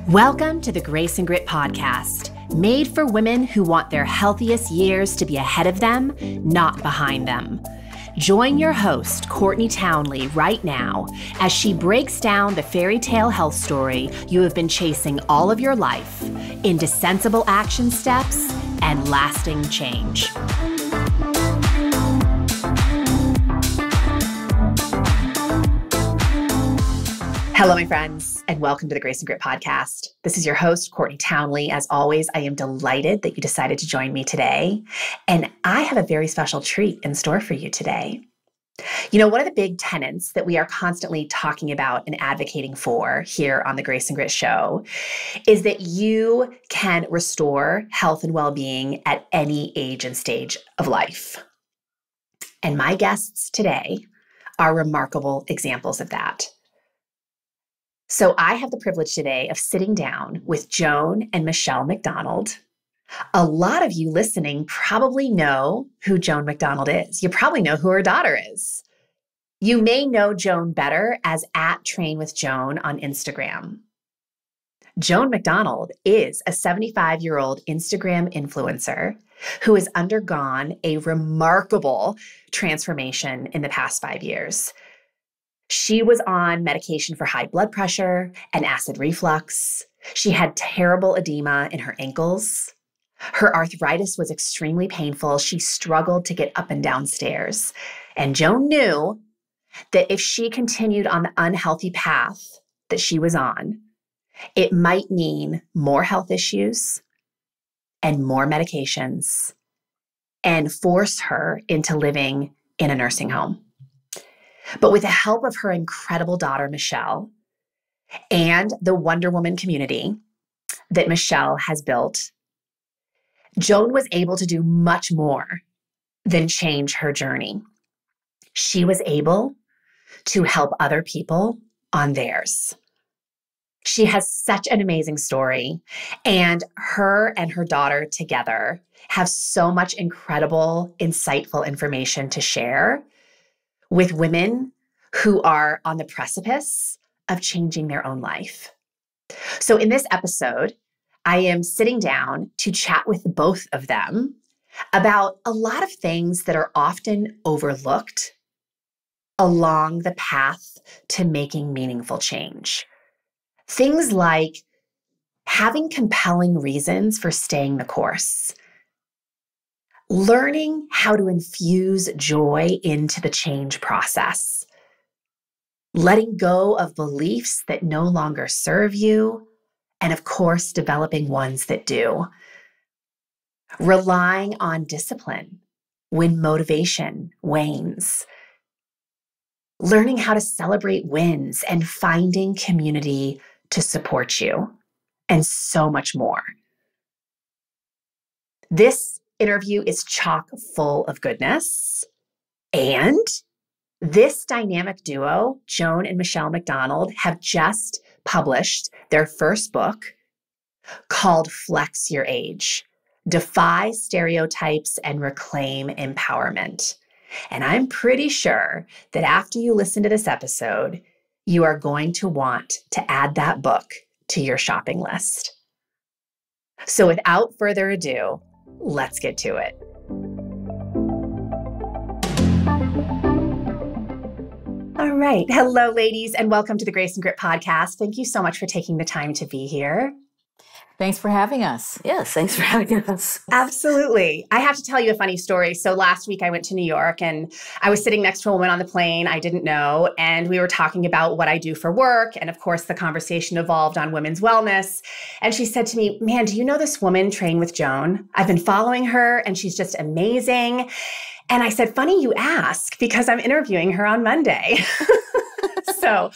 Welcome to the Grace and Grit podcast, made for women who want their healthiest years to be ahead of them, not behind them. Join your host, Courtney Townley, right now as she breaks down the fairy tale health story you have been chasing all of your life into sensible action steps and lasting change. Hello, my friends, and welcome to the Grace and Grit podcast. This is your host, Courtney Townley. As always, I am delighted that you decided to join me today, and I have a very special treat in store for you today. You know, one of the big tenets that we are constantly talking about and advocating for here on the Grace and Grit show is that you can restore health and well-being at any age and stage of life. And my guests today are remarkable examples of that. So I have the privilege today of sitting down with Joan and Michelle McDonald. A lot of you listening probably know who Joan McDonald is. You probably know who her daughter is. You may know Joan better as @TrainWithJoan on Instagram. Joan McDonald is a 75-year-old Instagram influencer who has undergone a remarkable transformation in the past 5 years. She was on medication for high blood pressure and acid reflux. She had terrible edema in her ankles. Her arthritis was extremely painful. She struggled to get up and down stairs. And Joan knew that if she continued on the unhealthy path that she was on, it might mean more health issues and more medications and force her into living in a nursing home. But with the help of her incredible daughter, Michelle, and the Wonder Woman community that Michelle has built, Joan was able to do much more than change her journey. She was able to help other people on theirs. She has such an amazing story, and her daughter together have so much incredible, insightful information to share with women who are on the precipice of changing their own life. So in this episode, I am sitting down to chat with both of them about a lot of things that are often overlooked along the path to making meaningful change. Things like having compelling reasons for staying the course, learning how to infuse joy into the change process, letting go of beliefs that no longer serve you, and of course, developing ones that do, relying on discipline when motivation wanes, learning how to celebrate wins and finding community to support you, and so much more. This interview is chock full of goodness. And this dynamic duo, Joan and Michelle McDonald, have just published their first book called Flex Your Age: Defy Stereotypes and Reclaim Empowerment. And I'm pretty sure that after you listen to this episode, you are going to want to add that book to your shopping list. So without further ado, let's get to it. All right. Hello, ladies, and welcome to the Grace and Grit podcast. Thank you so much for taking the time to be here. Thanks for having us. Yes, thanks for having us. Absolutely. I have to tell you a funny story. So last week I went to New York and I was sitting next to a woman on the plane I didn't know, and we were talking about what I do for work. And of course, the conversation evolved on women's wellness. And she said to me, "Man, do you know this woman, Train with Joan? I've been following her and she's just amazing." And I said, "Funny you ask, because I'm interviewing her on Monday." So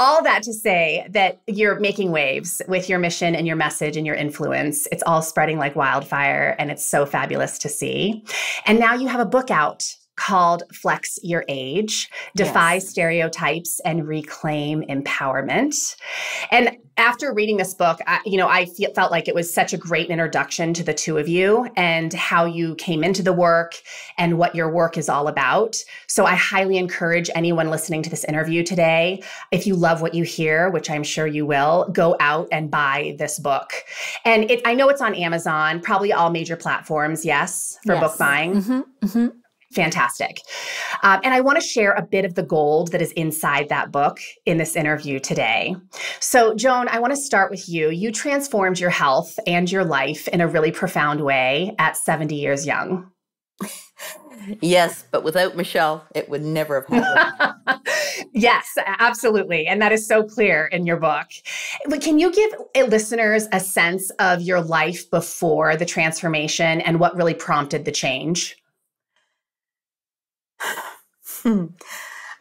all that to say that you're making waves with your mission and your message and your influence. It's all spreading like wildfire, and it's so fabulous to see. And now you have a book out called Flex Your Age: Defy Stereotypes and Reclaim Empowerment. And After reading this book, I felt like it was such a great introduction to the two of you and how you came into the work and what your work is all about. So I highly encourage anyone listening to this interview today, if you love what you hear, which I'm sure you will, go out and buy this book. And I know it's on Amazon, probably all major platforms, yes, for book buying. Mm-hmm, mm-hmm. Fantastic. And I want to share a bit of the gold that is inside that book in this interview today. So, Joan, I want to start with you. You transformed your health and your life in a really profound way at 70 years young. Yes, but without Michelle, it would never have happened. Yes, absolutely. And that is so clear in your book. Can you give listeners a sense of your life before the transformation and what really prompted the change?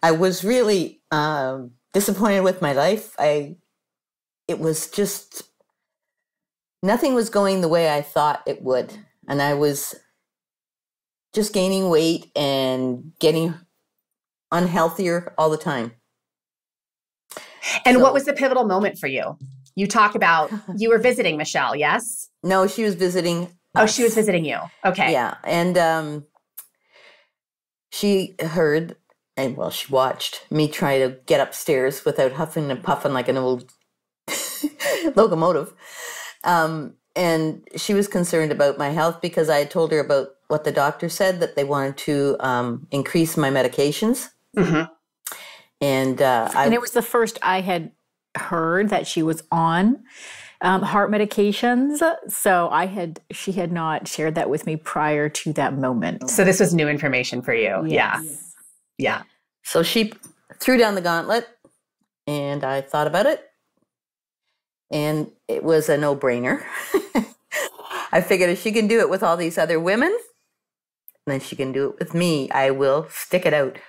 I was really disappointed with my life. It was just, nothing was going the way I thought it would. And I was just gaining weight and getting unhealthier all the time. And what was the pivotal moment for you? You talk about, you were visiting Michelle, yes? No, she was visiting. Oh, she was visiting you. Okay. Yeah. And she heard, and well, she watched me try to get upstairs without huffing and puffing like an old locomotive. And she was concerned about my health because I had told her about what the doctor said, that they wanted to increase my medications. Mm-hmm. And it was the first I had heard that she was on heart medications. So she had not shared that with me prior to that moment. So this was new information for you. Yes. Yeah. So she threw down the gauntlet and I thought about it and it was a no-brainer. I figured if she can do it with all these other women, then she can do it with me. I will stick it out.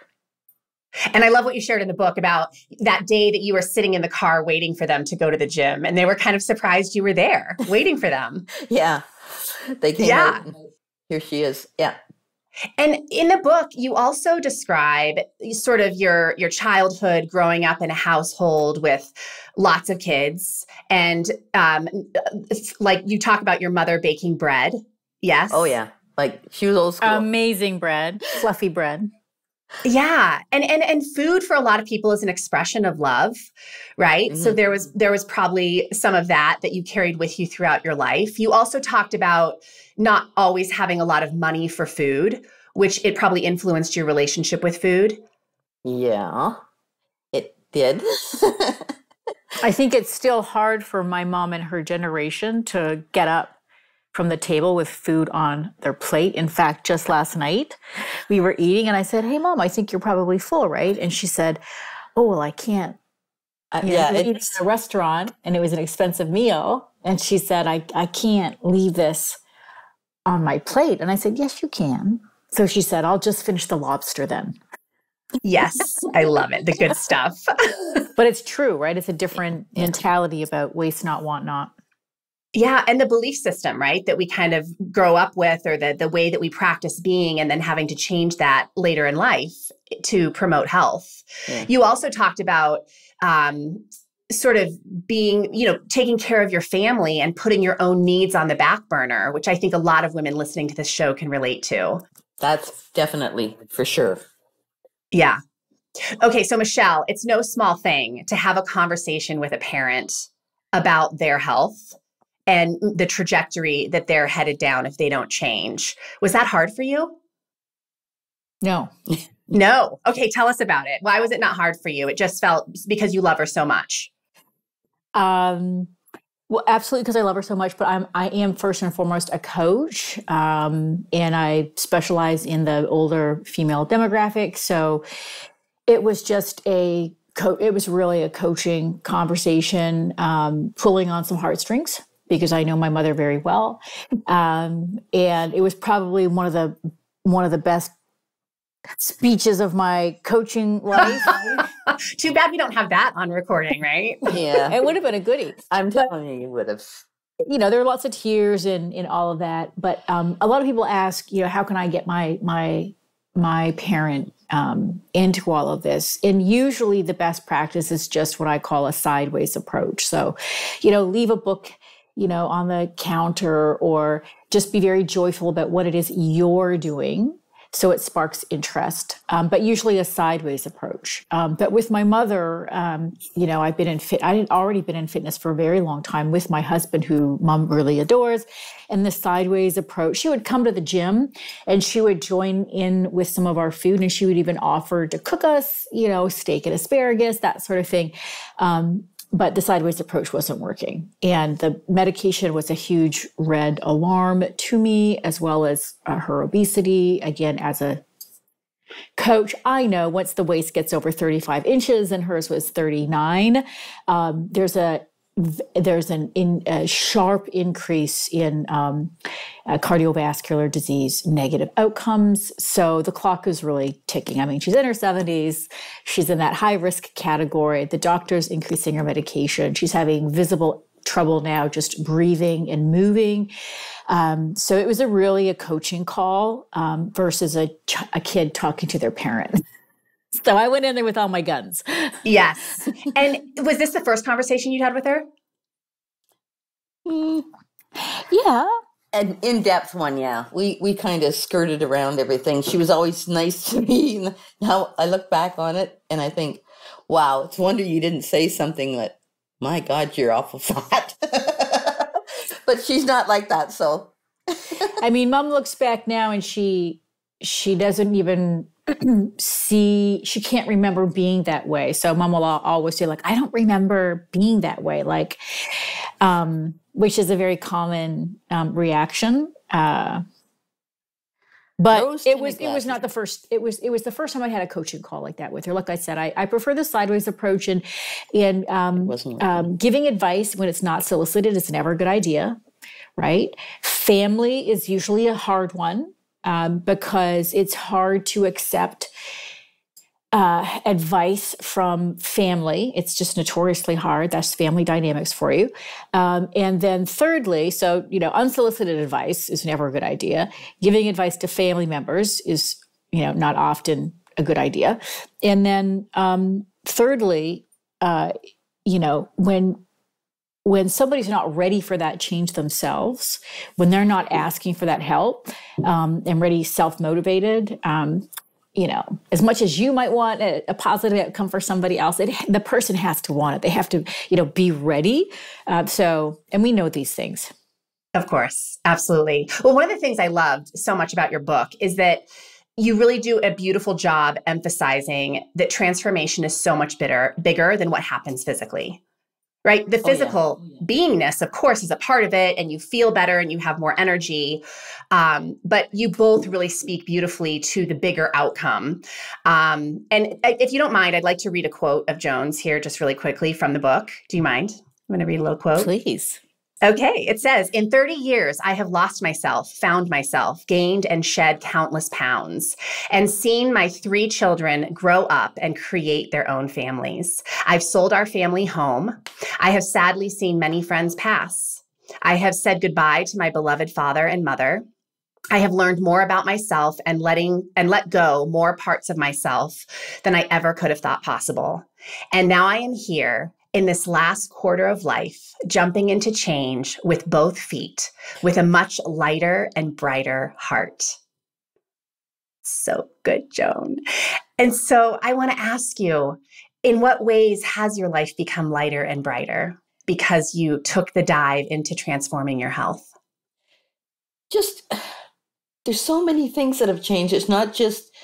And I love what you shared in the book about that day that you were sitting in the car waiting for them to go to the gym and they were kind of surprised you were there waiting for them. Yeah. They came out and here she is. Yeah. And in the book, you also describe sort of your childhood growing up in a household with lots of kids. And like you talk about your mother baking bread. Yes. Oh, yeah. Like she was old school. Amazing bread, fluffy bread. Yeah. And food for a lot of people is an expression of love, right? Mm-hmm. So there was probably some of that you carried with you throughout your life. You also talked about not always having a lot of money for food, which it probably influenced your relationship with food. Yeah, it did. I think it's still hard for my mom and her generation to get up from the table with food on their plate. In fact, just last night we were eating and I said, "Hey Mom, I think you're probably full, right?" And she said, "Oh, well, I can't." Eating in a restaurant and it was an expensive meal. And she said, I can't leave this on my plate. And I said, "Yes, you can." So she said, "I'll just finish the lobster then." Yes, I love it. The good stuff. But it's true, right? It's a different mentality about waste not, want not. Yeah. And the belief system, right, that we kind of grow up with, or the way that we practice being, and then having to change that later in life to promote health. Yeah. You also talked about sort of being, taking care of your family and putting your own needs on the back burner, which I think a lot of women listening to this show can relate to. That's definitely for sure. Yeah. Okay. So Michelle, it's no small thing to have a conversation with a parent about their health and the trajectory that they're headed down if they don't change. Was that hard for you? No. No. Okay. Tell us about it. Why was it not hard for you? It just felt because you love her so much. Well, absolutely, because I love her so much, but I am first and foremost a coach, and I specialize in the older female demographic. So it was just it was really a coaching conversation, pulling on some heartstrings because I know my mother very well, and it was probably one of the best speeches of my coaching life. Too bad we don't have that on recording, right? Yeah. It would have been a goodie. I'm telling you, you would have. There were lots of tears in all of that. But a lot of people ask, how can I get my my parent into all of this. And usually the best practice is just what I call a sideways approach. So, leave a book, on the counter, or just be very joyful about what it is you're doing, so it sparks interest, but usually a sideways approach. But with my mother, I've been I had already been in fitness for a very long time with my husband, who Mom really adores. And the sideways approach, she would come to the gym and she would join in with some of our food, and she would even offer to cook us, steak and asparagus, that sort of thing. But the sideways approach wasn't working. And the medication was a huge red alarm to me, as well as her obesity. Again, as a coach, I know once the waist gets over 35 inches, and hers was 39, there's a sharp increase in cardiovascular disease negative outcomes. So the clock is really ticking. I mean, she's in her 70s. She's in that high risk category. The doctor's increasing her medication. She's having visible trouble now just breathing and moving. So it was really a coaching call versus a kid talking to their parent. So I went in there with all my guns. Yes. And was this the first conversation you'd had with her? Yeah. An in-depth one, yeah. We kind of skirted around everything. She was always nice to me. And now I look back on it and I think, wow, it's a wonder you didn't say something that, my God, you're awful fat. But she's not like that, so. I mean, Mom looks back now and she doesn't even she can't remember being that way. So Mom will always say, like, I don't remember being that way, like, which is a very common reaction. But it was not the first. It was the first time I had a coaching call like that with her. Like I said, I prefer the sideways approach, and giving advice when it's not solicited is never a good idea, right? Family is usually a hard one. Because it's hard to accept advice from family. It's just notoriously hard. That's family dynamics for you. And then thirdly, so, unsolicited advice is never a good idea. Giving advice to family members is, not often a good idea. And then thirdly, when somebody's not ready for that change themselves, when they're not asking for that help and ready, self-motivated, as much as you might want a positive outcome for somebody else, the person has to want it. They have to, be ready. And we know these things. Of course. Absolutely. Well, one of the things I loved so much about your book is that you really do a beautiful job emphasizing that transformation is so much bigger than what happens physically. Right? The physical beingness, of course, is a part of it, and you feel better and you have more energy. But you both really speak beautifully to the bigger outcome. And if you don't mind, I'd like to read a quote of Joan's here just really quickly from the book. Do you mind? I'm going to read a little quote. Please. Okay, it says, in 30 years, I have lost myself, found myself, gained and shed countless pounds, and seen my 3 children grow up and create their own families. I've sold our family home. I have sadly seen many friends pass. I have said goodbye to my beloved father and mother. I have learned more about myself and let go more parts of myself than I ever could have thought possible. And now I am here in this last quarter of life, jumping into change with both feet, with a much lighter and brighter heart. So good, Joan. And so I want to ask you, in what ways has your life become lighter and brighter because you took the dive into transforming your health? There's so many things that have changed. It's not just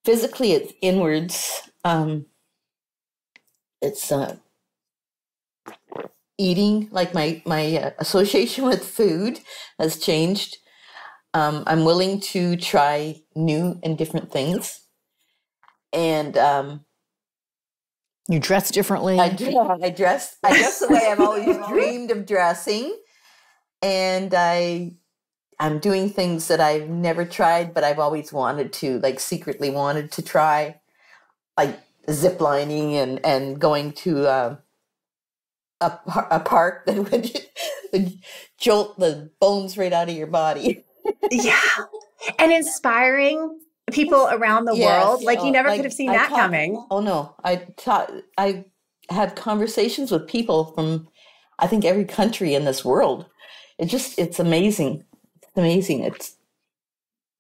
physically, it's inwards. It's eating, like my association with food has changed. I'm willing to try new and different things. And you dress differently. I dress the way I've always dreamed of dressing. And I'm doing things that I've never tried, but I've always wanted to, like secretly wanted to try, like zip lining and going to a park that would jolt the bones right out of your body. Yeah. And inspiring people around the world. Like you never like, could have seen that coming. Oh no, I had conversations with people from, I think, every country in this world. It's amazing. It's amazing. It's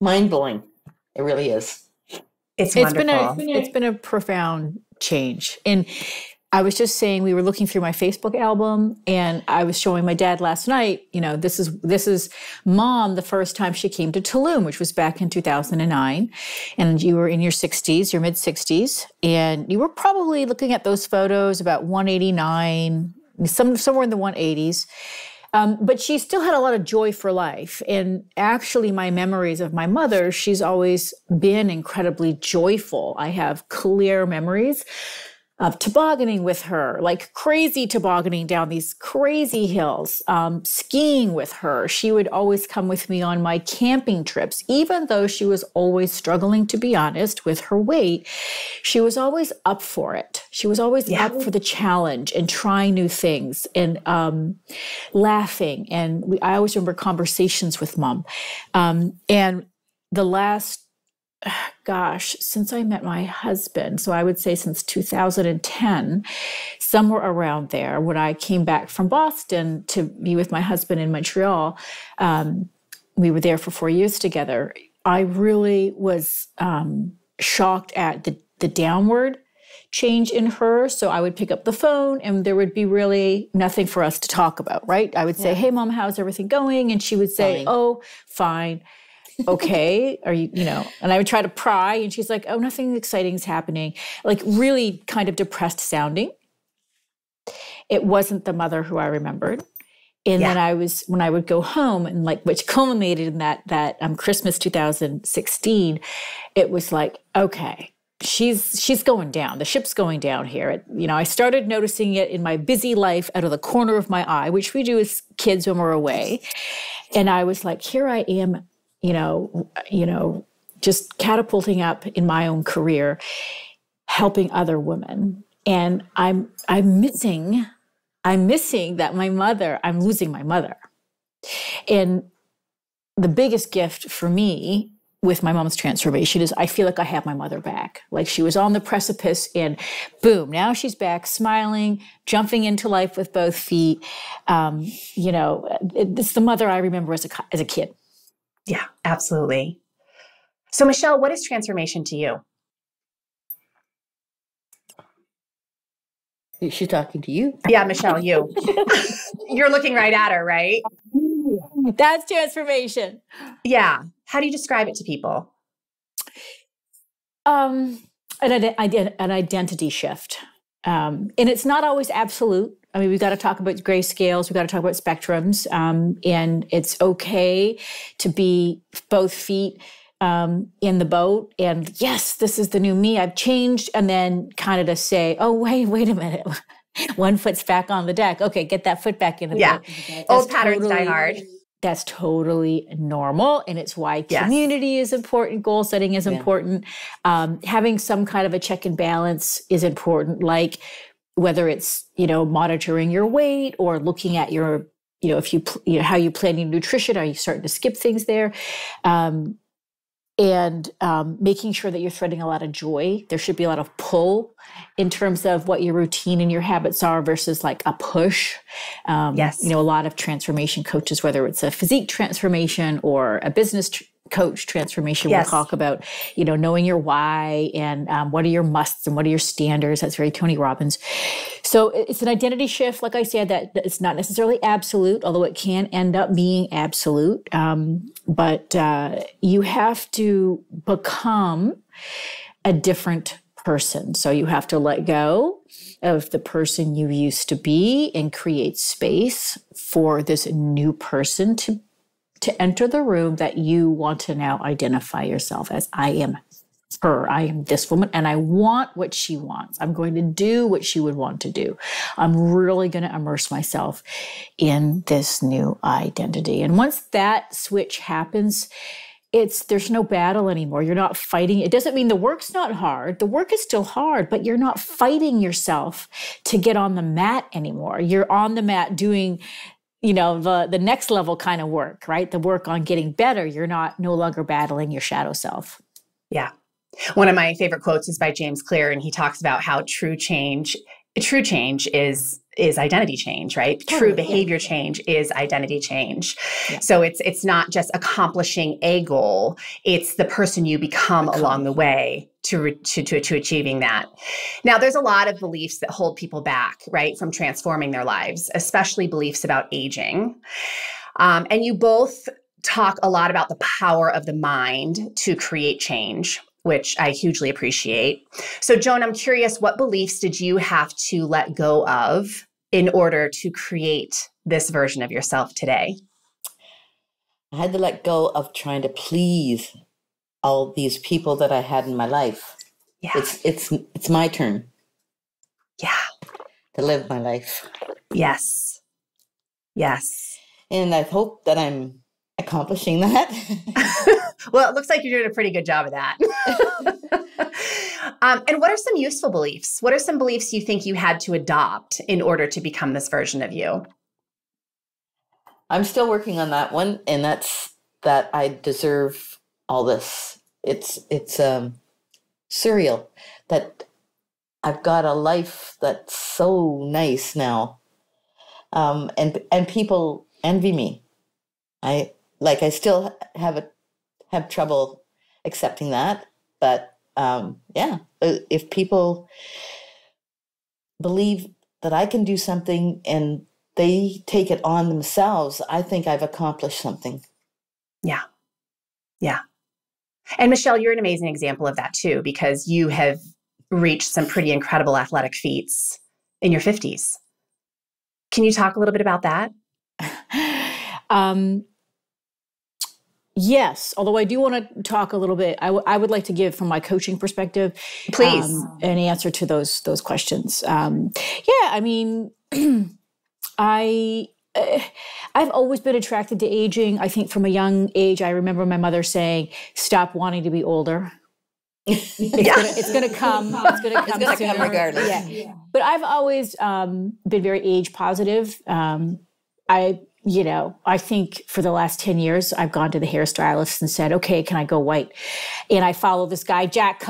mind-blowing. It really is. It's wonderful. It's been a profound change. And I was just saying, we were looking through my Facebook album and I was showing my dad last night, this is Mom, the first time she came to Tulum, which was back in 2009. And you were in your 60s, your mid 60s. And you were probably looking at those photos about 189, somewhere in the 180s. But she still had a lot of joy for life. And actually, my memories of my mother, she's always been incredibly joyful. I have clear memories of tobogganing with her, like crazy tobogganing down these crazy hills, skiing with her. She would always come with me on my camping trips, even though she was always struggling, to be honest, with her weight. She was always up for it. She was always up for the challenge and trying new things and laughing. And I always remember conversations with Mom. And the last since I met my husband, so I would say since 2010, somewhere around there, when I came back from Boston to be with my husband in Montreal, we were there for 4 years together. I really was shocked at the downward change in her. So I would pick up the phone and there would be really nothing for us to talk about, right? I would say, "Hey, Mom, how's everything going?" And she would say, "Fine." "Oh, fine." "Okay, are you, and I would try to pry and she's like, "Oh, nothing exciting is happening." Like really kind of depressed sounding. It wasn't the mother who I remembered. And then when I would go home and which culminated in that Christmas 2016, it was like, okay, she's going down. The ship's going down here. I started noticing it in my busy life out of the corner of my eye, which we do as kids when we're away. And I was like, here I am, just catapulting up in my own career, helping other women. And I'm missing that I'm losing my mother. And the biggest gift for me with my mom's transformation is I feel like I have my mother back. Like she was on the precipice and boom, now she's back smiling, jumping into life with both feet. It's the mother I remember as a kid. Yeah, absolutely. So Michelle, what is transformation to you? Is she talking to you? Yeah, Michelle, you. You're looking right at her, right? That's transformation. Yeah. How do you describe it to people? An identity shift. And it's not always absolute. I mean, we've got to talk about gray scales. We've got to talk about spectrums. And it's okay to be both feet in the boat. And yes, this is the new me. I've changed. And then kind of to say, oh, wait a minute. One foot's back on the deck. Okay, get that foot back in the boat. Old patterns die hard. That's totally normal. And it's why community is important. Goal setting is important. Having some kind of a check and balance is important. Like whether it's, monitoring your weight or looking at your, if you, how you plan your nutrition, are you starting to skip things there? And making sure that you're threading a lot of joy. There should be a lot of pull in terms of what your routine and your habits are versus like a push. A lot of transformation coaches, whether it's a physique transformation or a business coach transformation, will talk about, knowing your why and what are your musts and what are your standards. That's very Tony Robbins. So it's an identity shift. Like I said, that it's not necessarily absolute, although it can end up being absolute. But you have to become a different person. So you have to let go of the person you used to be and create space for this new person to enter the room that you want to now identify yourself as. I am her. I am this woman and I want what she wants. I'm going to do what she would want to do. I'm really going to immerse myself in this new identity. And once that switch happens, there's no battle anymore. You're not fighting. It doesn't mean the work's not hard. The work is still hard, but you're not fighting yourself to get on the mat anymore. You're on the mat doing the next level kind of work, right? The work on getting better. You're no longer battling your shadow self. Yeah. One of my favorite quotes is by James Clear, and he talks about how true change is identity change, right? True behavior change is identity change. Yeah. So it's not just accomplishing a goal, it's the person you become along the way to achieving that. Now, there's a lot of beliefs that hold people back, right, from transforming their lives, especially beliefs about aging. And you both talk a lot about the power of the mind to create change, which I hugely appreciate. So, Joan, I'm curious, what beliefs did you have to let go of in order to create this version of yourself today? I had to let go of trying to please all these people that I had in my life. Yeah. It's my turn. Yeah. To live my life. Yes. Yes. And I hope that I'm accomplishing that. Well, it looks like you're doing a pretty good job of that. And what are some useful beliefs? What are some beliefs you think you had to adopt in order to become this version of you? I'm still working on that one, and that's that I deserve all this. It's surreal that I've got a life that's so nice now, and people envy me. I still have trouble accepting that, but if people believe that I can do something and they take it on themselves, I think I've accomplished something. Yeah. Yeah. And Michelle, you're an amazing example of that too, because you have reached some pretty incredible athletic feats in your 50s. Can you talk a little bit about that? Yes, although I do want to talk a little bit, I would like to give from my coaching perspective, please, an answer to those questions. I mean, I've always been attracted to aging. I think from a young age, I remember my mother saying, "Stop wanting to be older. It's going to come. It's going to come regardless." Yeah. But I've always been very age positive. I think for the last 10 years, I've gone to the hairstylist and said, okay, can I go white? And I follow this guy, Jack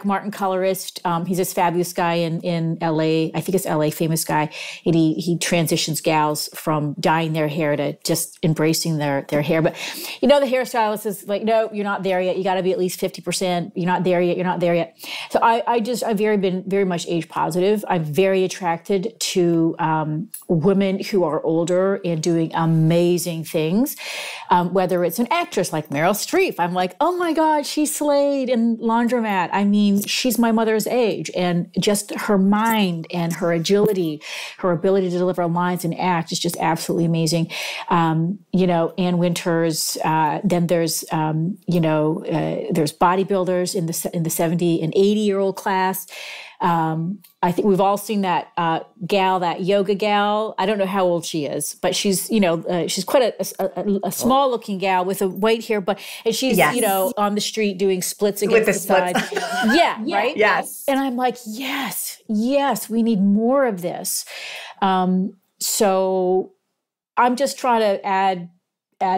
Martin Colorist. He's this fabulous guy in LA. I think it's LA, famous guy. And he transitions gals from dyeing their hair to just embracing their hair. But, the hairstylist is like, no, you're not there yet. You got to be at least 50%. You're not there yet. So I've been very much age positive. I'm very attracted to women who are older and doing amazing things, whether it's an actress like Meryl Streep. I'm like, oh my God, she slayed in Laundromat. I mean, she's my mother's age, and just her mind and her agility, her ability to deliver lines and act is just absolutely amazing. Ann Winters. Then there's there's bodybuilders in the 70 and 80-year-old class. I think we've all seen that that yoga gal. I don't know how old she is, but she's quite a small looking gal with a white hair, and she's on the street doing splits against the side. Yeah, right. Yes, and I'm like, yes, we need more of this. So I'm just trying to add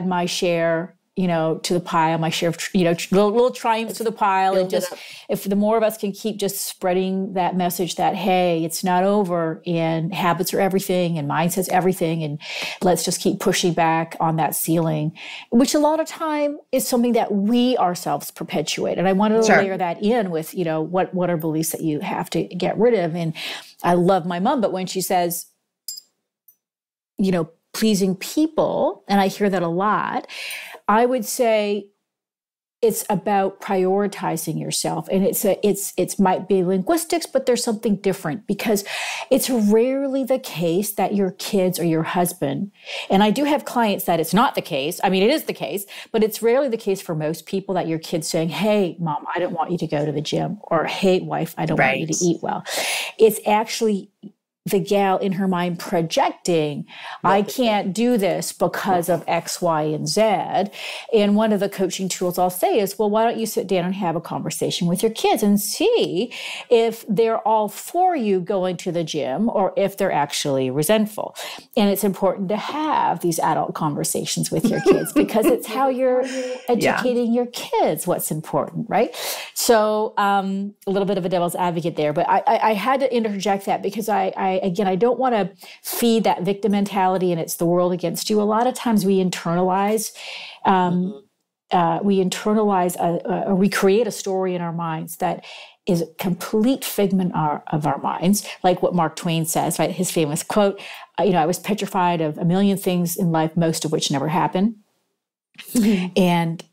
my share, to the pile, my share of, little triumphs to the pile. And just, if the more of us can keep just spreading that message that, hey, it's not over, and habits are everything, and mindset's everything, and let's just keep pushing back on that ceiling, which a lot of time is something that we ourselves perpetuate. And I wanted to layer that in with, what are beliefs that you have to get rid of. And I love my mom, but when she says, pleasing people, and I hear that a lot, I would say it's about prioritizing yourself. And it might be linguistics, but there's something different, because it's rarely the case that your kids or your husband, and I do have clients that it's not the case. I mean, it is the case, but it's rarely the case for most people that your kid's saying, hey, mom, I don't want you to go to the gym, or hey, wife, I don't want you to eat well. It's actually the gal in her mind projecting, I can't do this because of X, Y, and Z. And one of the coaching tools I'll say is, well, why don't you sit down and have a conversation with your kids and see if they're all for you going to the gym or if they're actually resentful. And it's important to have these adult conversations with your kids because it's how you're educating your kids what's important, right? So a little bit of a devil's advocate there, but I had to interject that because I don't want to feed that victim mentality and it's the world against you. A lot of times we internalize, we create a story in our minds that is a complete figment of our minds, like what Mark Twain says, right? His famous quote, I was petrified of a million things in life, most of which never happened. And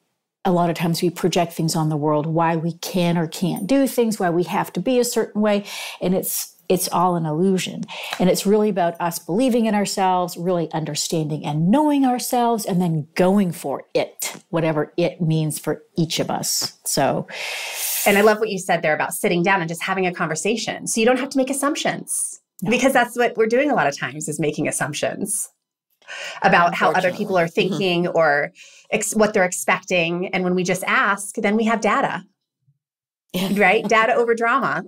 a lot of times we project things on the world, why we can or can't do things, why we have to be a certain way. And it's all an illusion. And it's really about us believing in ourselves, really understanding and knowing ourselves, and then going for it, whatever it means for each of us. So, and I love what you said there about sitting down and just having a conversation. So you don't have to make assumptions because that's what we're doing a lot of times is making assumptions about how other people are thinking or what they're expecting. And when we just ask, then we have data. Right? Data over drama.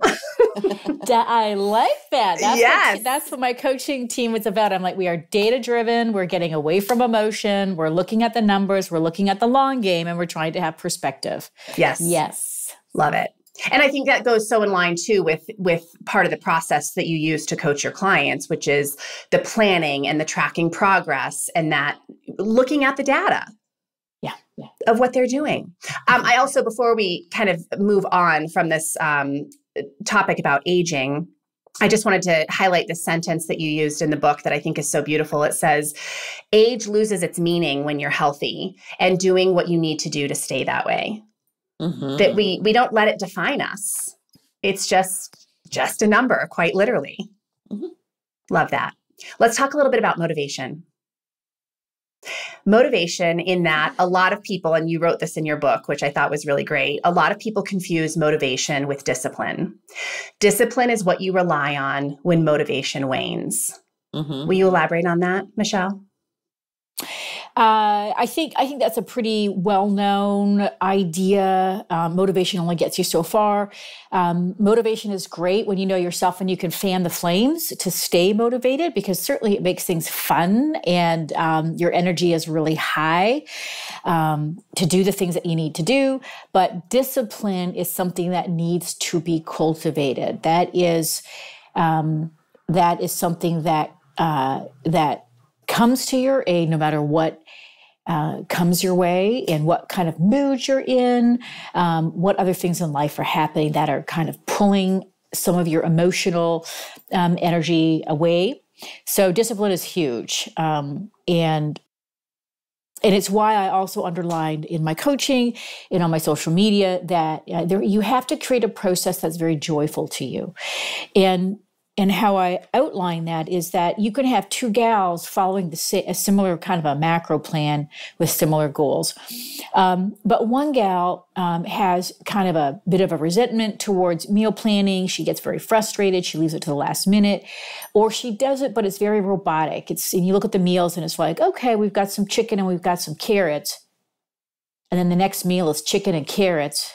I like that. That's what my coaching team is about. I'm like, we are data driven. We're getting away from emotion. We're looking at the numbers. We're looking at the long game and we're trying to have perspective. Yes. Love it. And I think that goes so in line too with part of the process that you use to coach your clients, which is the planning and the tracking progress and that looking at the data. Of what they're doing. I also, before we kind of move on from this topic about aging, I just wanted to highlight the sentence that you used in the book that I think is so beautiful. It says, age loses its meaning when you're healthy and doing what you need to do to stay that way. That we don't let it define us. It's just a number, quite literally. Love that. Let's talk a little bit about motivation. Motivation in that a lot of people, and you wrote this in your book, which I thought was really great, a lot of people confuse motivation with discipline. Discipline is what you rely on when motivation wanes. Will you elaborate on that, Michelle? I think that's a pretty well-known idea. Motivation only gets you so far. Motivation is great when you know yourself and you can fan the flames to stay motivated because certainly it makes things fun and your energy is really high to do the things that you need to do. But discipline is something that needs to be cultivated. That is something that comes to your aid no matter what comes your way and what kind of mood you're in, what other things in life are happening that are kind of pulling some of your emotional energy away. So discipline is huge. And it's why I also underlined in my coaching and on my social media that you have to create a process that's very joyful to you. And how I outline that is that you can have two gals following a similar kind of a macro plan with similar goals. But one gal has kind of a bit of a resentment towards meal planning. She gets very frustrated. She leaves it to the last minute. Or she does it, but it's very robotic. And you look at the meals and it's like, okay, we've got some chicken and we've got some carrots. And then the next meal is chicken and carrots.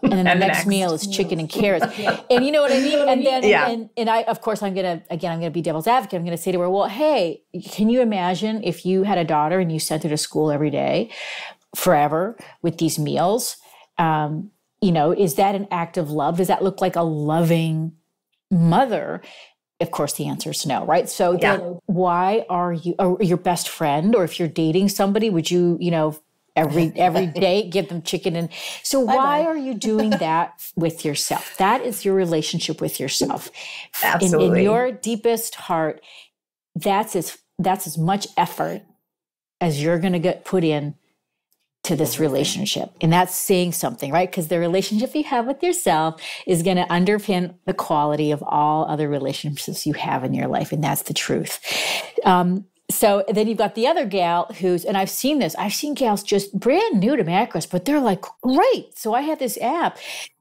And then the next meal is chicken and carrots. And you know what I mean? And then, and I, of course, I'm going to be devil's advocate. I'm going to say to her, well, hey, can you imagine if you had a daughter and you sent her to school every day forever with these meals? Is that an act of love? Does that look like a loving mother? Of course, the answer is no, right? So then why are you, or your best friend, or if you're dating somebody, would you, every day give them chicken? And so why are you doing that with yourself? That is your relationship with yourself. Absolutely. In your deepest heart, that's as much effort as you're going to get put in to this relationship. And that's saying something, right? Because the relationship you have with yourself is going to underpin the quality of all other relationships you have in your life. And that's the truth. So then you've got the other gal and I've seen gals just brand new to Macros, but they're like, great. So I have this app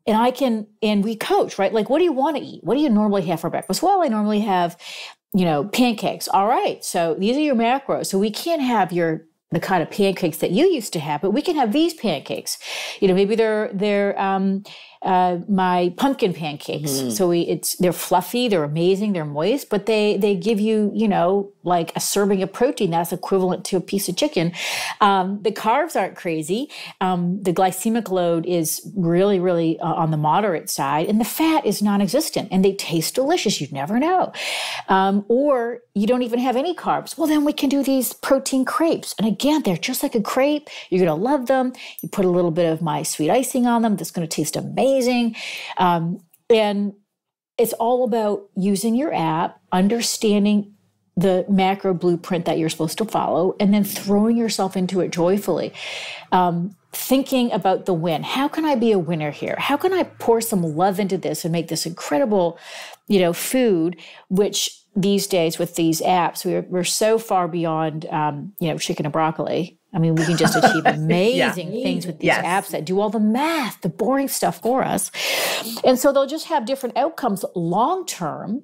and we coach, right? Like, what do you want to eat? What do you normally have for breakfast? Well, I normally have, pancakes. All right. So these are your macros. So we can't have the kind of pancakes that you used to have, but we can have these pancakes. Maybe they're my pumpkin pancakes. Mm-hmm. So they're fluffy, they're amazing, they're moist, but they give you, like a serving of protein that's equivalent to a piece of chicken. The carbs aren't crazy. The glycemic load is really, really on the moderate side, and the fat is non-existent, and they taste delicious. You never know. Or you don't even have any carbs. Well, then we can do these protein crepes. And again, they're just like a crepe. You're going to love them. You put a little bit of my sweet icing on them. That's going to taste amazing. And it's all about using your app, understanding the macro blueprint that you're supposed to follow, and then throwing yourself into it joyfully. Thinking about the win. How can I be a winner here? How can I pour some love into this and make this incredible, food, which these days with these apps, we're so far beyond, chicken and broccoli. I mean, we can just achieve amazing things with these apps that do all the math, the boring stuff for us. And so they'll just have different outcomes long-term,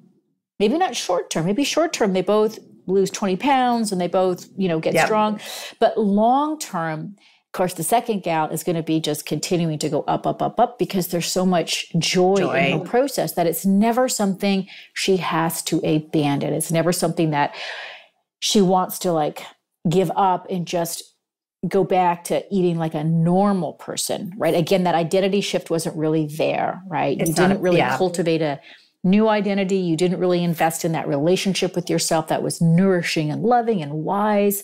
maybe not short-term. Maybe short-term, they both lose 20 pounds and they both, get strong. But long-term, of course, the second gal is going to be just continuing to go up, up, up, up, because there's so much joy in her process that it's never something she has to abandon. It's never something that she wants to give up and just go back to eating like a normal person, right? Again, that identity shift wasn't really there, right? You didn't really cultivate a new identity. You didn't really invest in that relationship with yourself that was nourishing and loving and wise.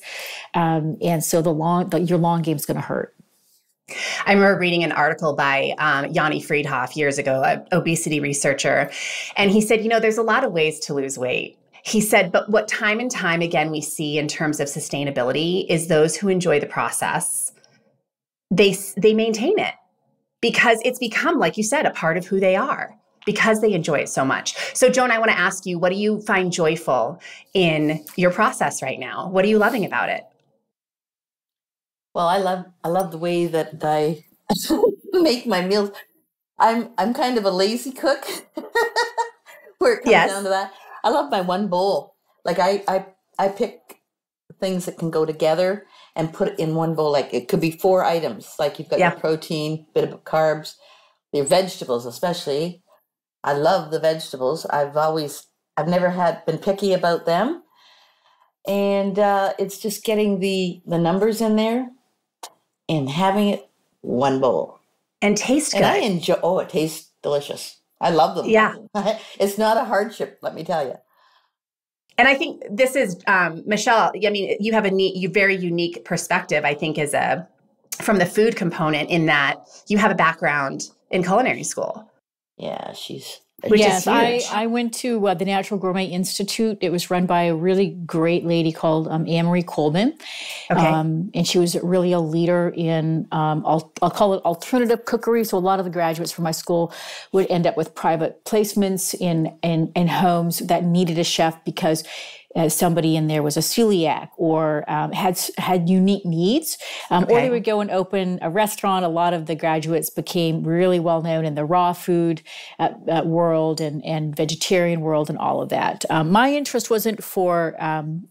And so your long game is going to hurt. I remember reading an article by Yanni Friedhoff years ago, an obesity researcher. And he said, there's a lot of ways to lose weight. He said, but what time and time again we see in terms of sustainability is those who enjoy the process, they maintain it because it's become, like you said, a part of who they are, because they enjoy it so much. So Joan, I want to ask you, what do you find joyful in your process right now? What are you loving about it? Well, I love the way that I make my meals. I'm kind of a lazy cook where it comes down to that. I love my one bowl. Like I pick things that can go together and put it in one bowl. Like it could be 4 items. Like you've got your protein, bit of carbs, your vegetables especially. I love the vegetables. I've never been picky about them. And it's just getting the numbers in there and having it one bowl. And taste good. And I enjoy, it tastes delicious. I love them. Yeah. It's not a hardship, let me tell you. And I think this is, Michelle, I mean, you have a very unique perspective, I think, from the food component, in that you have a background in culinary school. Yeah, which is huge. I went to the Natural Gourmet Institute. It was run by a really great lady called Anne-Marie Coleman. Okay. And she was really a leader in, I'll call it alternative cookery. So a lot of the graduates from my school would end up with private placements in homes that needed a chef because somebody in there was a celiac or had unique needs, or they would go and open a restaurant. A lot of the graduates became really well known in the raw food world and vegetarian world and all of that. My interest wasn't for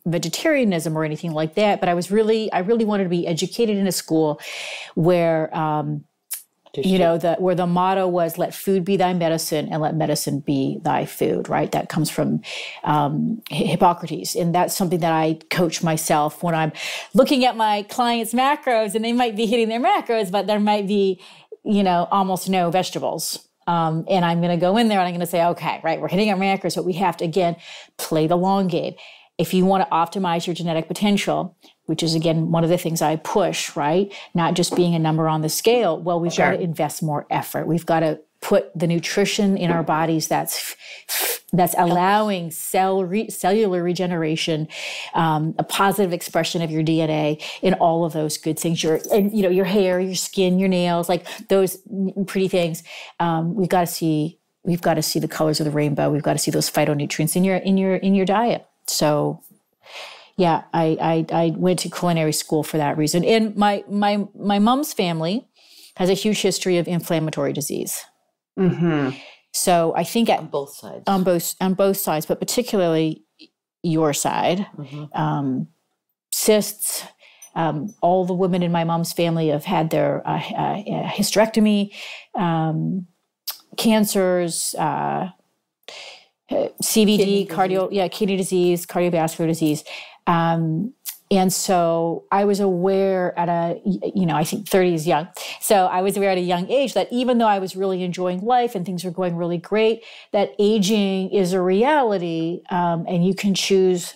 vegetarianism or anything like that, but I really wanted to be educated in a school where where the motto was, let food be thy medicine and let medicine be thy food, right? That comes from Hippocrates. And that's something that I coach myself when I'm looking at my clients' macros, and they might be hitting their macros, but there might be, almost no vegetables. And I'm going to go in there and I'm going to say, okay, right, we're hitting our macros, but we have to, again, play the long game. If you want to optimize your genetic potential, which is, again, one of the things I push, right? Not just being a number on the scale. Well, we've got to invest more effort. We've got to put the nutrition in our bodies that's allowing cellular regeneration, a positive expression of your DNA, and all of those good things. Your hair, your skin, your nails, like those pretty things. We've got to see the colors of the rainbow. We've got to see those phytonutrients in your diet. So, yeah, I went to culinary school for that reason. And my mom's family has a huge history of inflammatory disease. Mm-hmm. So I think on both sides, on both sides, but particularly your side, cysts. All the women in my mom's family have had their hysterectomy, cancers, CVD, kidney disease, cardiovascular disease. And so I was aware at I think 30 is young. So I was aware at a young age that even though I was really enjoying life and things were going really great, that aging is a reality, and you can choose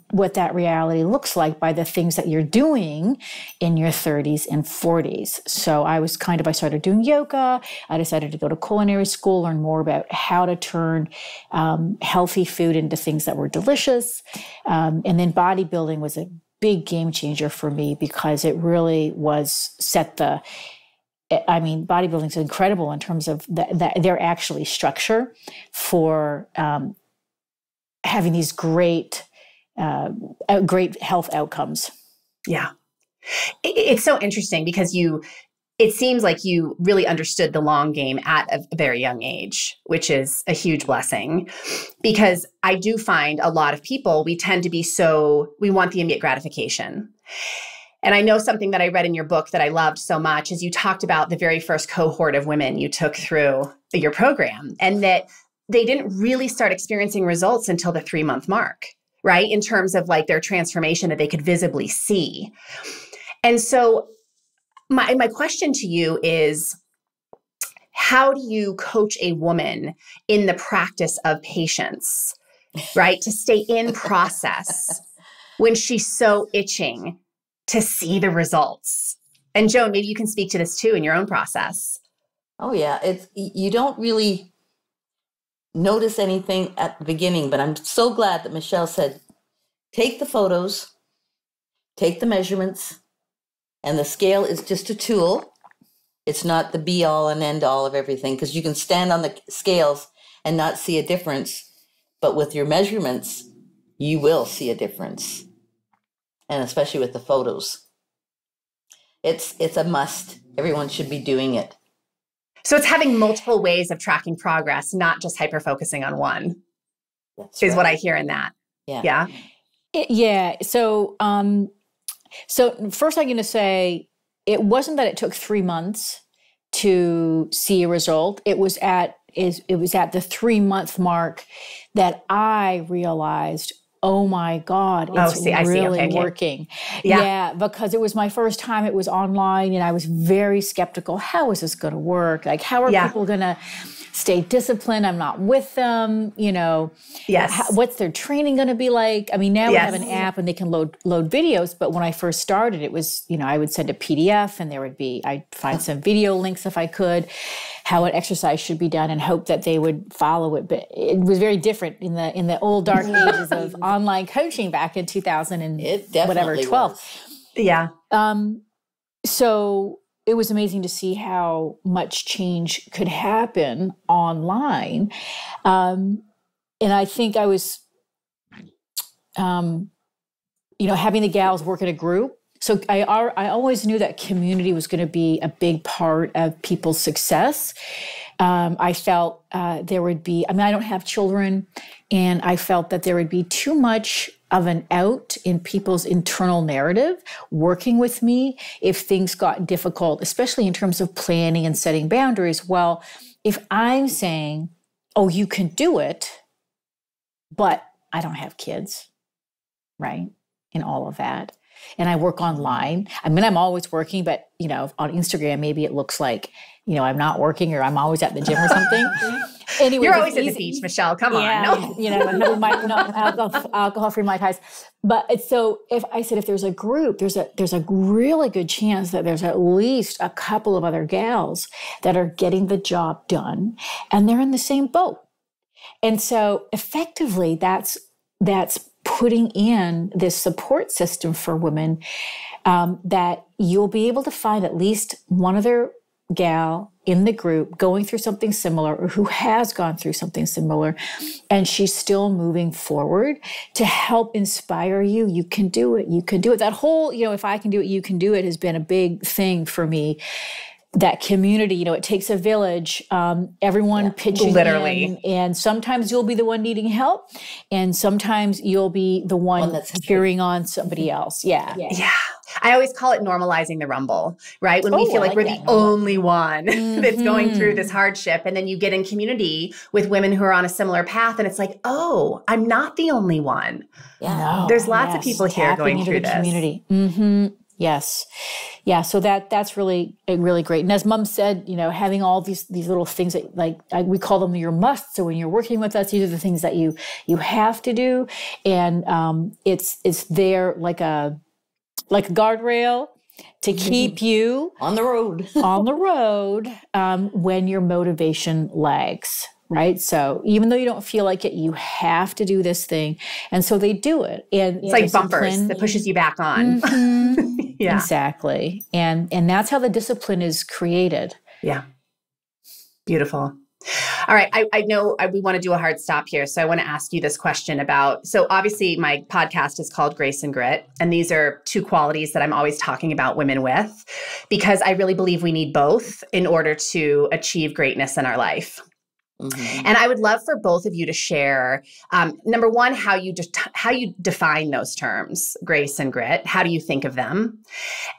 what that reality looks like by the things that you're doing in your 30s and 40s. So I started doing yoga. I decided to go to culinary school, learn more about how to turn healthy food into things that were delicious. And then bodybuilding was a big game changer for me because it really was bodybuilding is incredible in terms of their actually structure for having these great health outcomes. Yeah. It's so interesting because it seems like you really understood the long game at a very young age, which is a huge blessing, because I do find a lot of people, we tend to be we want the immediate gratification. And I know something that I read in your book that I loved so much is you talked about the very first cohort of women you took through your program, and that they didn't really start experiencing results until the 3-month mark, right? In terms of like their transformation that they could visibly see. And so my question to you is, how do you coach a woman in the practice of patience, right? To stay in process when she's so itching to see the results? And Joan, maybe you can speak to this too in your own process. Oh yeah, you don't really notice anything at the beginning, but I'm so glad that Michelle said, take the photos, take the measurements, and the scale is just a tool. It's not the be all and end all of everything, because you can stand on the scales and not see a difference, but with your measurements, you will see a difference. And especially with the photos. It's a must. Everyone should be doing it. So it's having multiple ways of tracking progress, not just hyper-focusing on one. That's is right. what I hear in that. Yeah. Yeah. So first I'm going to say it wasn't that it took 3 months to see a result. It was at the 3-month mark that I realized, oh my God, it's really working. Yeah, because it was my first time. It was online and I was very skeptical. How is this going to work? Like, how are people going to stay disciplined? I'm not with them, Yes. What's their training going to be like? I mean, now we have an app and they can load videos. But when I first started, it was, I would send a PDF and I'd find some video links if I could, how an exercise should be done, and hope that they would follow it. But it was very different in the old dark ages of online coaching back in 2000 and whatever, 12. Was. Yeah. So it was amazing to see how much change could happen online. And I think I was, having the gals work in a group. So I always knew that community was going to be a big part of people's success. I felt there would be, I don't have children, and I felt that there would be too much of an out in people's internal narrative working with me if things got difficult, especially in terms of planning and setting boundaries. Well, if I'm saying, oh, you can do it, but I don't have kids, right? And all of that. And I work online. I'm always working, but, on Instagram, maybe it looks like, I'm not working, or I'm always at the gym or something. Anyway, you're always at the beach, Michelle. Come on. No alcohol-free Mai Tais. But if there's a group, there's a really good chance that there's at least a couple of other gals that are getting the job done, and they're in the same boat. And so effectively, that's putting in this support system for women, that you'll be able to find at least one other gal in the group going through something similar, or who has gone through something similar, and she's still moving forward to help inspire you. You can do it. You can do it. That whole, if I can do it, you can do it has been a big thing for me that community, you know, it takes a village, everyone pitching literally in, and sometimes you'll be the one needing help, and sometimes you'll be the one that's cheering on somebody else. Yeah. I always call it normalizing the rumble, right? When we feel like we're the only one that's going through this hardship. And then you get in community with women who are on a similar path. And it's like, oh, I'm not the only one. No, there's lots of people here going through this. Community. Yes. Yeah. So that's really, really great. And as Mom said, you know, having all these little things that we call them your musts. So when you're working with us, these are the things that you have to do. And it's there like a guardrail to keep you on the road, when your motivation lags. Right. So even though you don't feel like it, you have to do this thing. And so they do it. And it's like bumpers that pushes you back on. Yeah, exactly. And that's how the discipline is created. Yeah. Beautiful. All right. I know we want to do a hard stop here. So I want to ask you this question about, so obviously my podcast is called Grace and Grit. And these are two qualities that I'm always talking about women with, because I really believe we need both in order to achieve greatness in our life. And I would love for both of you to share, number one, how you define those terms, grace and grit. How do you think of them?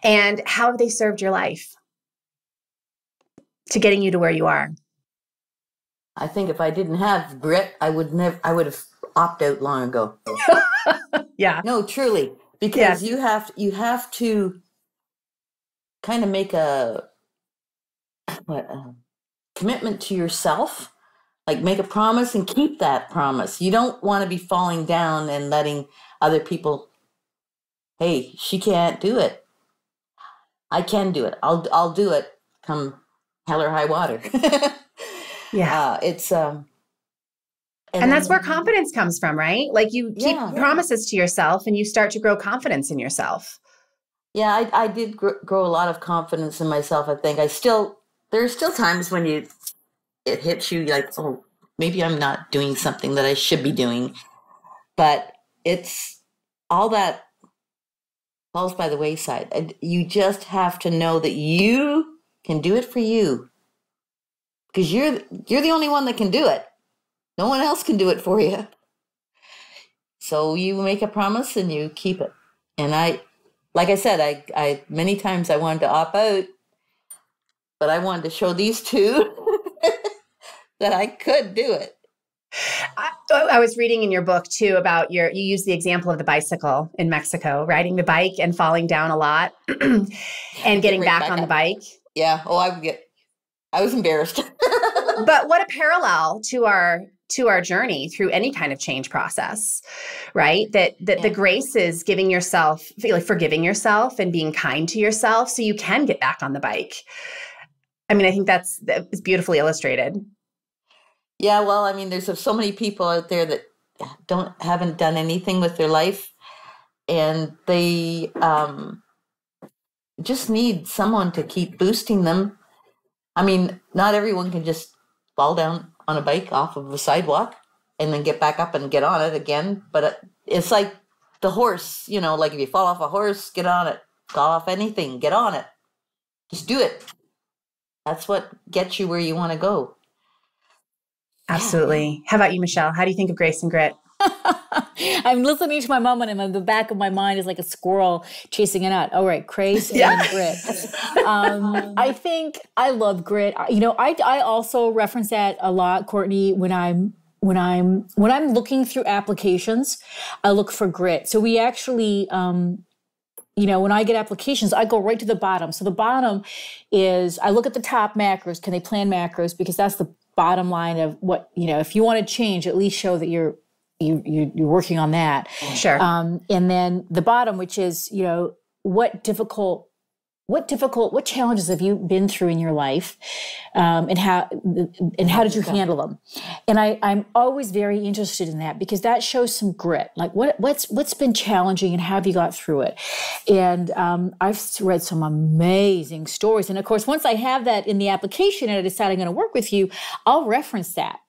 And how have they served your life to getting you to where you are? I think if I didn't have grit, I would have opted out long ago. Yeah. No, truly, because you have to kind of make a commitment to yourself. Like make a promise and keep that promise. You don't want to be falling down and letting other people, hey, she can't do it. I can do it. I'll do it come hell or high water. It's and that's where confidence comes from, right? Like you keep promises to yourself and you start to grow confidence in yourself. Yeah, I did grow a lot of confidence in myself. I think there are still times when it hits you like, oh, maybe I'm not doing something that I should be doing. But it's all that falls by the wayside. And you just have to know that you can do it for you. Because you're the only one that can do it. No one else can do it for you. So you make a promise and you keep it. And like I said, I many times I wanted to opt out, but I wanted to show these two that I could do it. I was reading in your book too about you use the example of the bicycle in Mexico, riding the bike and falling down a lot and getting back on the bike. Yeah. Oh, I was embarrassed. But what a parallel to our journey through any kind of change process, right? That the grace is giving yourself, like forgiving yourself and being kind to yourself so you can get back on the bike. I mean, I think that's beautifully illustrated. Yeah, well, I mean, there's so many people out there that haven't done anything with their life, and they just need someone to keep boosting them. I mean, not everyone can just fall down on a bike off of a sidewalk and then get back up and get on it again. But it's like the horse, you know, like if you fall off a horse, get on it. Fall off anything, get on it. Just do it. That's what gets you where you want to go. Absolutely. How about you, Michelle? How do you think of grace and grit? I'm listening to my mom, and in the back of my mind is like a squirrel chasing a nut. All right, grace and grit. I think I love grit. You know, I also reference that a lot, Courtney, when I'm looking through applications, I look for grit. So we actually, you know, when I get applications, I go right to the bottom. So the bottom is, I look at the top macros. Can they plan macros? Because that's the bottom line of what, you know, if you want to change, at least show that you're working on that. Sure. And then the bottom, which is, you know, what challenges have you been through in your life? And how did you handle them? And I'm always very interested in that, because that shows some grit. Like what's been challenging and how have you got through it? And I've read some amazing stories. And of course, once I have that in the application and I decide I'm going to work with you, I'll reference that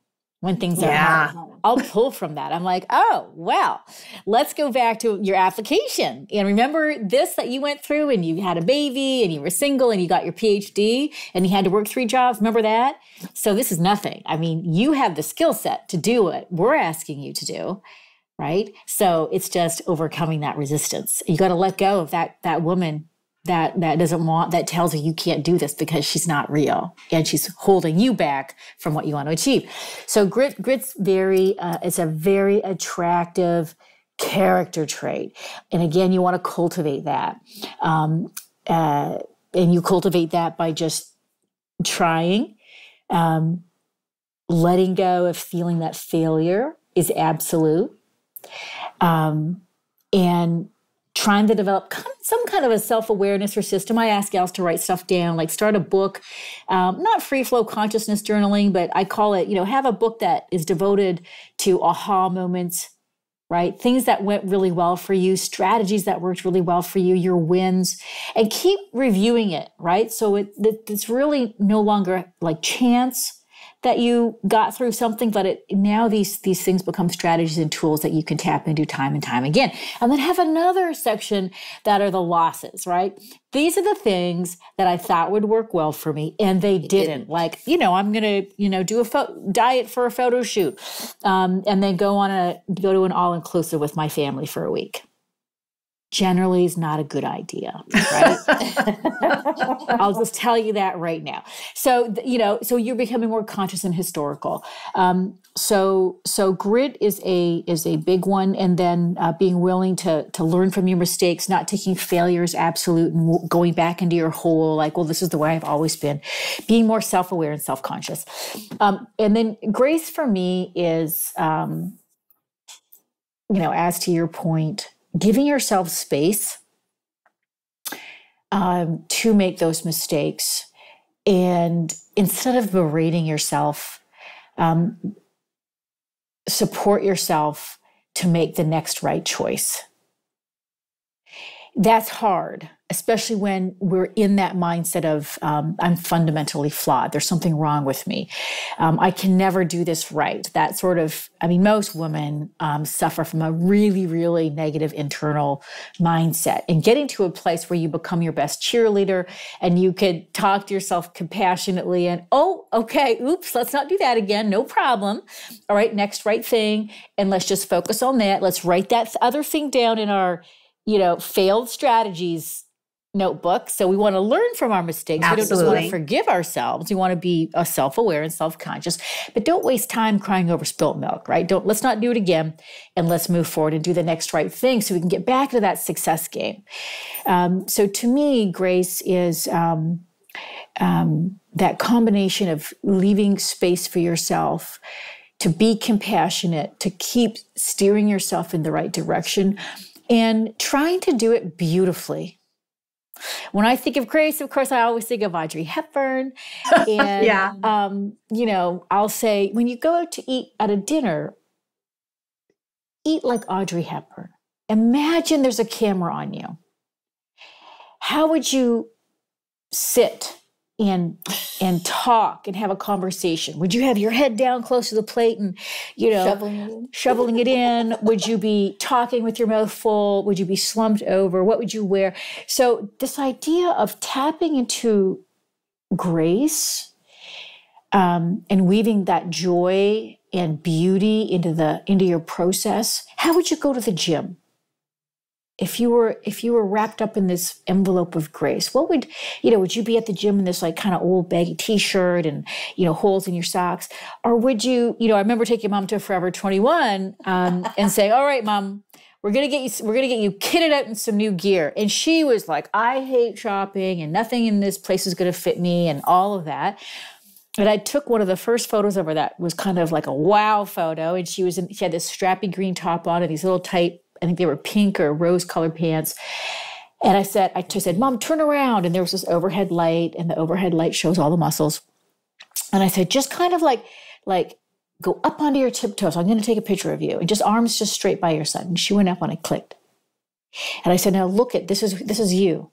when things are hard. I'll pull from that. I'm like, oh, well, let's go back to your application. And remember this that you went through and you had a baby and you were single and you got your PhD and you had to work 3 jobs. Remember that? So this is nothing. I mean, you have the skill set to do what we're asking you to do, right? So it's just overcoming that resistance. You got to let go of that woman that doesn't want, that tells you can't do this because she's not real and she's holding you back from what you want to achieve. So grit's it's a very attractive character trait. And again, you want to cultivate that. And you cultivate that by just trying, letting go of feeling that failure is absolute. And trying to develop some kind of a self-awareness or system. I ask gals to write stuff down, like start a book, not free-flow consciousness journaling, but I call it, have a book that is devoted to aha moments, right? Things that went really well for you, strategies that worked really well for you, your wins, and keep reviewing it, right? So it's really no longer like chance that you got through something, but now these things become strategies and tools that you can tap into time and time again. And then have another section that are the losses, right? These are the things that I thought would work well for me, and they didn't. Like, I'm going to, do a diet for a photo shoot, and then go to an all-inclusive with my family for a week. Generally is not a good idea, right? I'll just tell you that right now. So, so you're becoming more conscious and historical. So grit is a big one. And then being willing to learn from your mistakes, not taking failure as absolute and going back into your hole, like, well, this is the way I've always been. Being more self-aware and self-conscious. And then grace for me is, as to your point, giving yourself space to make those mistakes. And instead of berating yourself, support yourself to make the next right choice. That's hard, especially when we're in that mindset of, I'm fundamentally flawed. There's something wrong with me. I can never do this right. That sort of, most women suffer from a really, really negative internal mindset. And getting to a place where you become your best cheerleader and you could talk to yourself compassionately and, oh, okay, oops, let's not do that again. No problem. All right, next right thing. And let's just focus on that. Let's write that other thing down in our failed strategies notebook. So we want to learn from our mistakes. Absolutely. We don't just want to forgive ourselves. We want to be self-aware and self-conscious, but don't waste time crying over spilt milk, right? Let's not do it again, and let's move forward and do the next right thing so we can get back to that success game. So to me, grace is that combination of leaving space for yourself, to be compassionate, to keep steering yourself in the right direction, and trying to do it beautifully. When I think of grace, of course, I always think of Audrey Hepburn. And, yeah. I'll say, when you go out to eat at a dinner, eat like Audrey Hepburn. Imagine there's a camera on you. How would you sit and talk and have a conversation? Would you have your head down close to the plate and, shoveling it in? Would you be talking with your mouth full? Would you be slumped over? What would you wear? So this idea of tapping into grace and weaving that joy and beauty into your process. How would you go to the gym? If you were wrapped up in this envelope of grace, what would you be at the gym in this like kind of old baggy t-shirt and, holes in your socks? Or would you, I remember taking mom to Forever 21 and saying, all right, mom, we're going to get you kitted out in some new gear. And she was like, I hate shopping and nothing in this place is going to fit me and all of that. And I took one of the first photos of her that was kind of like a wow photo. And she had this strappy green top on and these little tight, I think they were pink or rose-colored pants. And I said, Mom, turn around. And there was this overhead light, and the overhead light shows all the muscles. And I said, just kind of like go up onto your tiptoes. I'm going to take a picture of you. And just arms just straight by your side. And she went up and I clicked. And I said, now look at, this is you.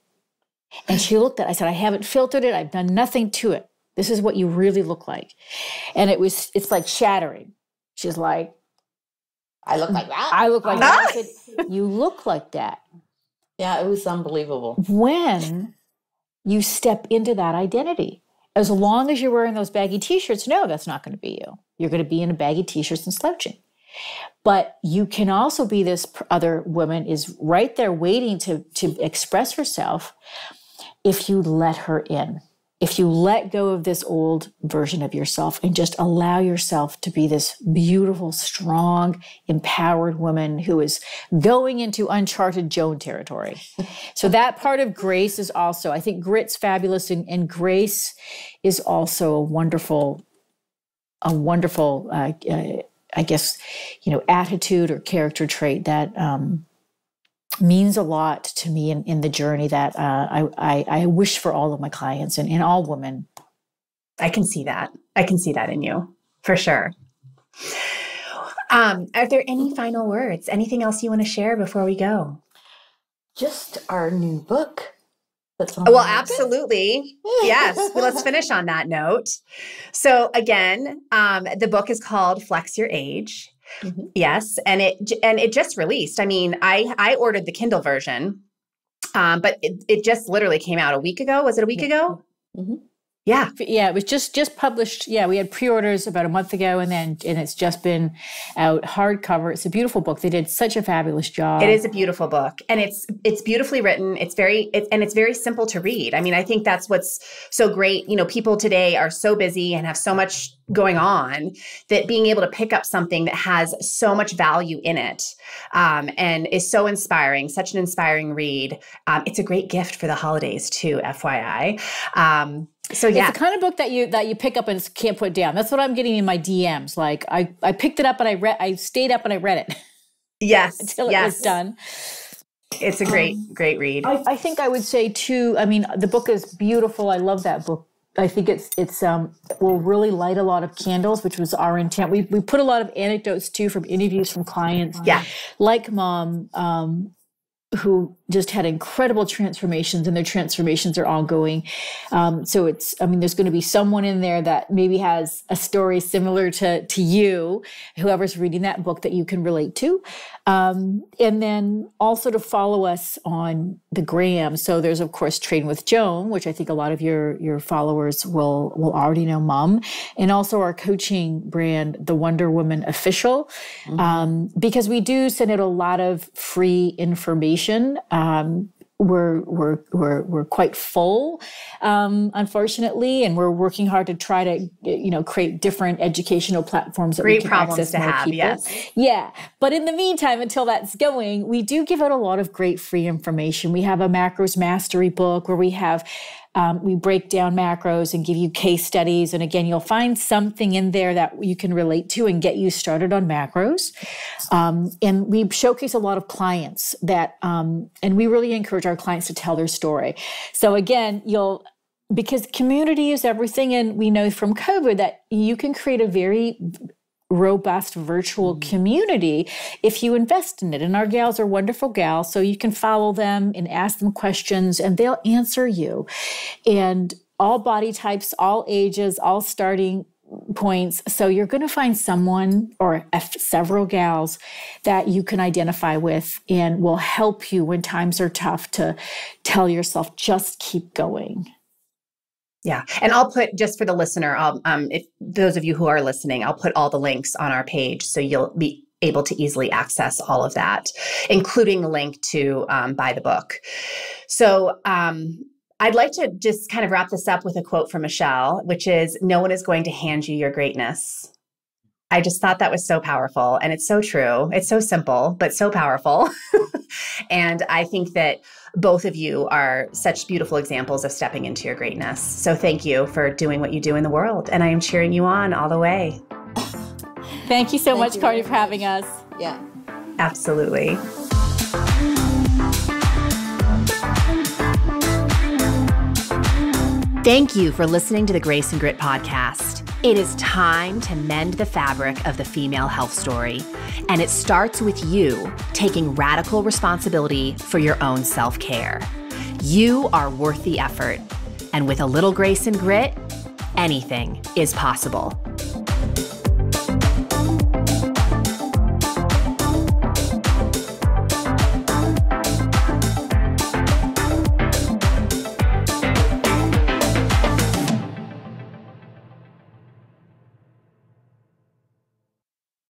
And she looked at it. I said, I haven't filtered it. I've done nothing to it. This is what you really look like. And it's like shattering. She's like, I look like that. I look like that. I said, you look like that. Yeah, it was unbelievable. When you step into that identity. As long as you're wearing those baggy t-shirts, no, that's not going to be you. You're going to be in a baggy t-shirts and slouching. But you can also be this other woman is right there waiting to express herself if you let her in. If you let go of this old version of yourself and just allow yourself to be this beautiful, strong, empowered woman who is going into uncharted Joan territory. So that part of grace is also, I think grit's fabulous, and grace is also a wonderful, I guess, attitude or character trait that means a lot to me in the journey that I wish for all of my clients and all women. I can see that. I can see that in you, for sure. Are there any final words? Anything else you want to share before we go? Just our new book. Well, absolutely. Yes. Well, let's finish on that note. So again, the book is called Flex Your Age. Mm-hmm. Yes. And it just released. I mean, I ordered the Kindle version, but it just literally came out a week ago. Was it a week ago? Mm-hmm. Yeah. Yeah. It was just published. Yeah. We had pre-orders about a month ago and it's just been out hardcover. It's a beautiful book. They did such a fabulous job. It is a beautiful book and it's beautifully written. It's very simple to read. I mean, I think that's what's so great. People today are so busy and have so much going on that being able to pick up something that has so much value in it and is so inspiring, such an inspiring read. It's a great gift for the holidays too, FYI. So yeah, it's the kind of book that you pick up and can't put down. That's what I'm getting in my DMs. Like I picked it up and I stayed up and I read it. Yes, until it was done. It's a great read. I think I would say too. I mean, the book is beautiful. I love that book. I think it will really light a lot of candles, which was our intent. We put a lot of anecdotes too from interviews from clients. Yeah, like Mom, who just had incredible transformations, and their transformations are ongoing. So there's going to be someone in there that maybe has a story similar to you, whoever's reading that book, that you can relate to. And then also to follow us on the gram. So there's, of course, Train with Joan, which I think a lot of your followers will already know, Mom, and also our coaching brand, The Wonder Woman Official, because we do send out a lot of free information. We're quite full, unfortunately, and we're working hard to try to, create different educational platforms that we can access more people. Yes. Yeah. But in the meantime, until that's going, we do give out a lot of great free information. We have a macros mastery book where we break down macros and give you case studies. And again, you'll find something in there that you can relate to and get you started on macros. And we showcase a lot of clients and we really encourage our clients to tell their story. So again, because community is everything. And we know from COVID that you can create a very robust virtual community if you invest in it. And our gals are wonderful gals, so you can follow them and ask them questions and they'll answer you. And all body types, all ages, all starting points. So you're going to find someone or several gals that you can identify with and will help you when times are tough to tell yourself, just keep going. Yeah. And I'll put, just for the listener, if those of you who are listening, I'll put all the links on our page so you'll be able to easily access all of that, including the link to buy the book. So I'd like to just kind of wrap this up with a quote from Michelle, which is, "No one is going to hand you your greatness." I just thought that was so powerful, and it's so true. It's so simple, but so powerful. And I think that both of you are such beautiful examples of stepping into your greatness. So thank you for doing what you do in the world. And I am cheering you on all the way. Thank you so much, Courtney, for having us. Yeah. Absolutely. Thank you for listening to the Grace and Grit podcast. It is time to mend the fabric of the female health story. And it starts with you taking radical responsibility for your own self-care. You are worth the effort. And with a little grace and grit, anything is possible.